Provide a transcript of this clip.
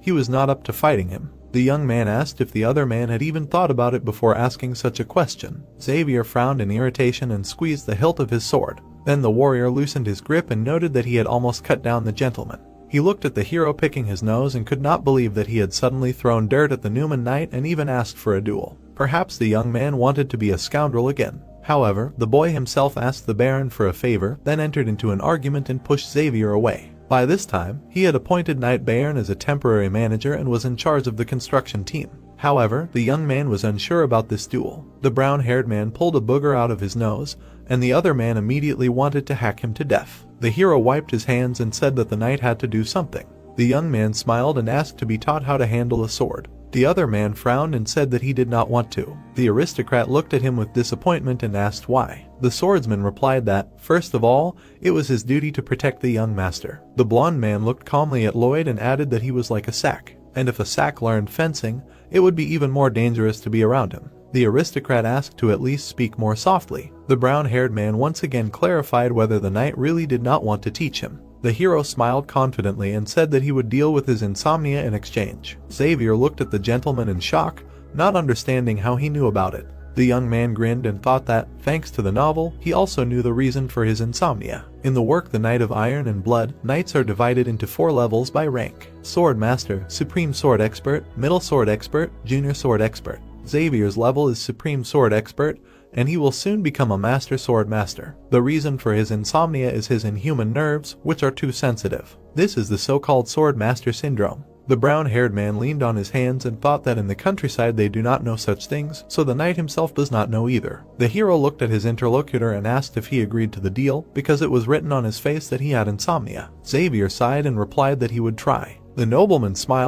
he was not up to fighting him. The young man asked if the other man had even thought about it before asking such a question. Xavier frowned in irritation and squeezed the hilt of his sword. Then the warrior loosened his grip and noted that he had almost cut down the gentleman. He looked at the hero picking his nose and could not believe that he had suddenly thrown dirt at the Newman knight and even asked for a duel. Perhaps the young man wanted to be a scoundrel again. However, the boy himself asked the Baron for a favor, then entered into an argument and pushed Xavier away. By this time, he had appointed Knight Bayern as a temporary manager and was in charge of the construction team. However, the young man was unsure about this duel. The brown-haired man pulled a booger out of his nose, and the other man immediately wanted to hack him to death. The hero wiped his hands and said that the knight had to do something. The young man smiled and asked to be taught how to handle a sword. The other man frowned and said that he did not want to. The aristocrat looked at him with disappointment and asked why. The swordsman replied that, first of all, it was his duty to protect the young master. The blonde man looked calmly at Lloyd and added that he was like a sack, and if a sack learned fencing, it would be even more dangerous to be around him. The aristocrat asked to at least speak more softly. The brown-haired man once again clarified whether the knight really did not want to teach him. The hero smiled confidently and said that he would deal with his insomnia in exchange. Xavier looked at the gentleman in shock, not understanding how he knew about it. The young man grinned and thought that, thanks to the novel, he also knew the reason for his insomnia. In the work The Knight of Iron and Blood, knights are divided into 4 levels by rank: Sword Master, Supreme Sword Expert, Middle Sword Expert, Junior Sword Expert. Xavier's level is Supreme Sword Expert, and he will soon become a Master Sword Master. The reason for his insomnia is his inhuman nerves, which are too sensitive. This is the so-called Sword Master Syndrome. The brown-haired man leaned on his hands and thought that in the countryside they do not know such things, so the knight himself does not know either. The hero looked at his interlocutor and asked if he agreed to the deal, because it was written on his face that he had insomnia. Xavier sighed and replied that he would try. The nobleman smiled